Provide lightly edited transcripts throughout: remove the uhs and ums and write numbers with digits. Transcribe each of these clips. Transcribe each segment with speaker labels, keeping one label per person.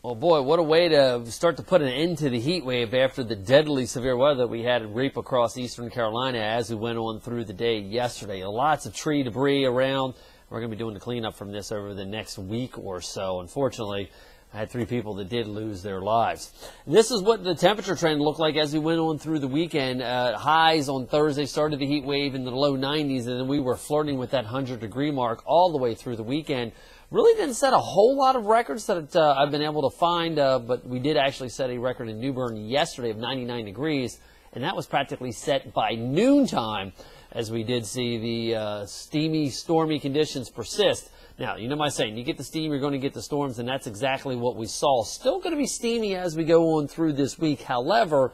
Speaker 1: Well, boy, what a way to start to put an end to the heat wave after the deadly severe weather we had reap across eastern Carolina as we went on through the day yesterday. Lots of tree debris around. We're going to be doing the cleanup from this over the next week or so. Unfortunately, I had 3 people that did lose their lives. This is what the temperature trend looked like as we went on through the weekend. Highs on Thursday started the heat wave in the low 90s, and then we were flirting with that 100-degree mark all the way through the weekend. Really didn't set a whole lot of records that I've been able to find, but we did actually set a record in New Bern yesterday of 99 degrees, and that was practically set by noontime as we did see the steamy, stormy conditions persist. Now, you know my saying, you get the steam, you're going to get the storms, and that's exactly what we saw. Still going to be steamy as we go on through this week. However,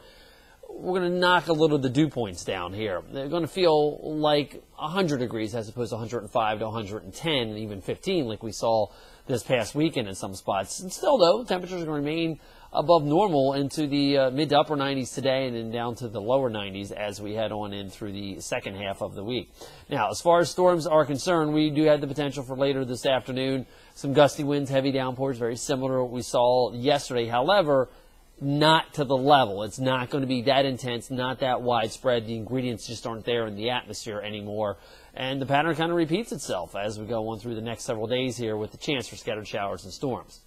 Speaker 1: we're going to knock a little of the dew points down here. They're going to feel like 100 degrees as opposed to 105 to 110 and even 15 like we saw this past weekend in some spots. And still, though, temperatures are going to remain above normal into the mid to upper 90s today and then down to the lower 90s as we head on in through the second half of the week. Now, as far as storms are concerned, we do have the potential for later this afternoon. Some gusty winds, heavy downpours, very similar to what we saw yesterday. However, not to the level. It's not going to be that intense, not that widespread. The ingredients just aren't there in the atmosphere anymore. And the pattern kind of repeats itself as we go on through the next several days here with the chance for scattered showers and storms.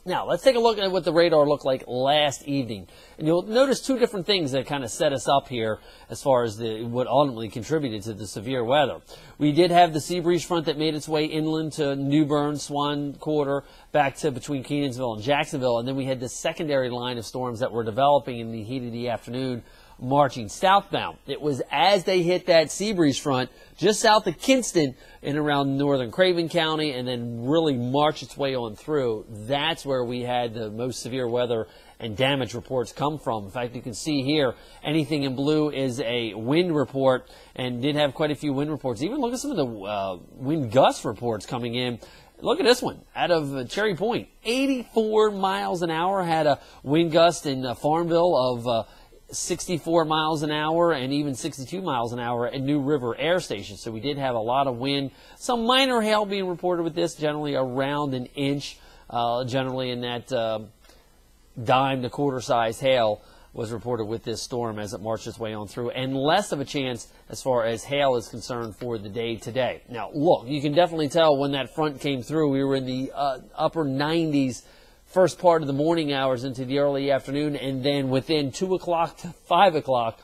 Speaker 1: Now, let's take a look at what the radar looked like last evening. And you'll notice 2 different things that kind of set us up here as far as what ultimately contributed to the severe weather. We did have the sea breeze front that made its way inland to New Bern, Swan Quarter, back to between Kenansville and Jacksonville. And then we had the secondary line of storms that were developing in the heat of the afternoon, marching southbound. It was as they hit that sea breeze front just south of Kinston and around northern Craven County and then really march its way on through. That's where we had the most severe weather and damage reports come from. In fact, you can see here anything in blue is a wind report and did have quite a few wind reports. Even look at some of the wind gust reports coming in. Look at this one out of Cherry Point. 84 miles an hour had a wind gust in Farmville of 64 miles an hour and even 62 miles an hour at New River Air Station. So we did have a lot of wind. Some minor hail being reported with this, generally around an inch, generally in that dime to quarter size hail was reported with this storm as it marched its way on through, and less of a chance as far as hail is concerned for the day today. Now, look, you can definitely tell when that front came through, we were in the upper 90s first part of the morning hours into the early afternoon, and then within 2 o'clock to 5 o'clock,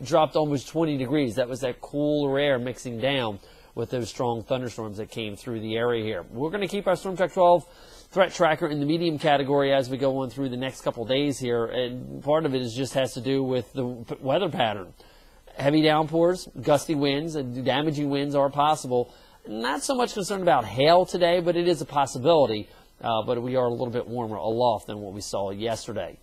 Speaker 1: dropped almost 20 degrees. That was that cooler air mixing down with those strong thunderstorms that came through the area here. We're going to keep our Storm Track 12 threat tracker in the medium category as we go on through the next couple of days here, and part of it just has to do with the weather pattern. Heavy downpours, gusty winds, and damaging winds are possible. Not so much concerned about hail today, but it is a possibility. But we are a little bit warmer aloft than what we saw yesterday.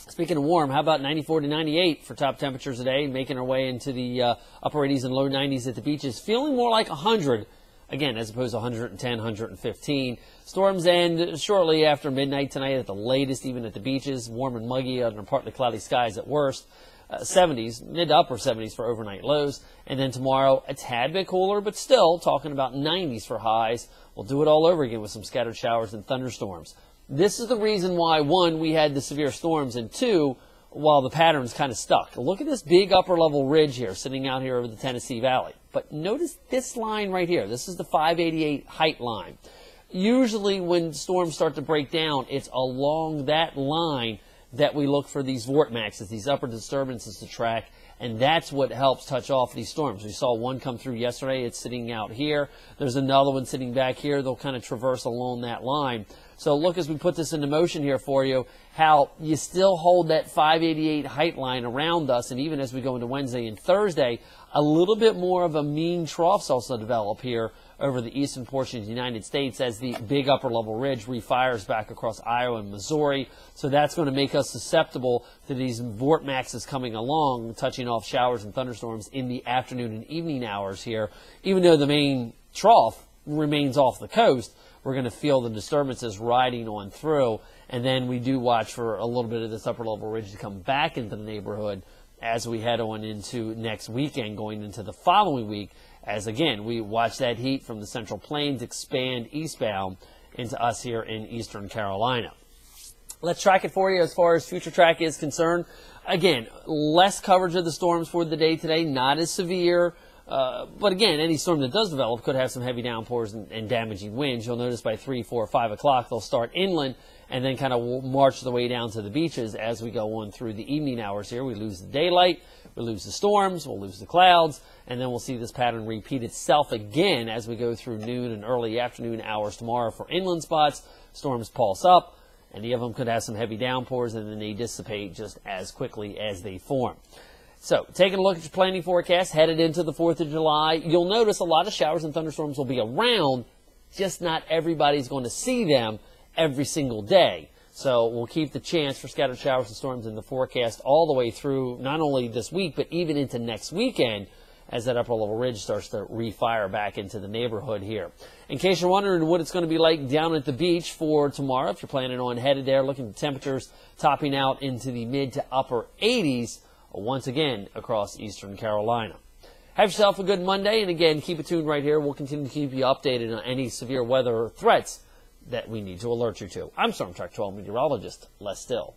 Speaker 1: Speaking of warm, how about 94 to 98 for top temperatures today, making our way into the upper 80s and low 90s at the beaches, feeling more like 100, again, as opposed to 110, 115. Storms end shortly after midnight tonight at the latest, even at the beaches, warm and muggy under partly cloudy skies at worst. 70s, mid to upper 70s for overnight lows. And then tomorrow, a tad bit cooler, but still talking about 90s for highs. We'll do it all over again with some scattered showers and thunderstorms. This is the reason why, 1, we had the severe storms, and 2, while the pattern's kind of stuck. Look at this big upper level ridge here sitting out here over the Tennessee Valley. But notice this line right here. This is the 588 height line. Usually when storms start to break down, it's along that line that we look for these vortexes, these upper disturbances to track, and that's what helps touch off these storms. We saw one come through yesterday. It's sitting out here. There's another one sitting back here. They'll kind of traverse along that line. So look, as we put this into motion here for you, how you still hold that 588 height line around us, and even as we go into Wednesday and Thursday, a little bit more of a mean troughs also develop here over the eastern portion of the United States as the big upper level ridge refires back across Iowa and Missouri. So that's going to make us susceptible to these vortexes coming along, touching off showers and thunderstorms in the afternoon and evening hours here. Even though the main trough remains off the coast, we're going to feel the disturbances riding on through. And then we do watch for a little bit of this upper level ridge to come back into the neighborhood as we head on into next weekend, going into the following week, as again, we watch that heat from the Central Plains expand eastbound into us here in eastern Carolina. Let's track it for you as far as future track is concerned. Again, less coverage of the storms for the day today, not as severe. But again, any storm that does develop could have some heavy downpours and damaging winds. You'll notice by 3, 4, 5 o'clock, they'll start inland and then kind of march the way down to the beaches as we go on through the evening hours here. We lose the daylight, we lose the storms, we'll lose the clouds, and then we'll see this pattern repeat itself again as we go through noon and early afternoon hours tomorrow for inland spots. Storms pulse up. Any of them could have some heavy downpours, and then they dissipate just as quickly as they form. So, taking a look at your planning forecast, headed into the 4th of July, you'll notice a lot of showers and thunderstorms will be around, just not everybody's going to see them every single day. So, we'll keep the chance for scattered showers and storms in the forecast all the way through, not only this week, but even into next weekend, as that upper level ridge starts to refire back into the neighborhood here. In case you're wondering what it's going to be like down at the beach for tomorrow, if you're planning on headed there, looking at temperatures topping out into the mid to upper 80s once again across eastern Carolina. Have yourself a good Monday, and again, keep it tuned right here. We'll continue to keep you updated on any severe weather threats that we need to alert you to. I'm Storm Track 12 meteorologist Les Still.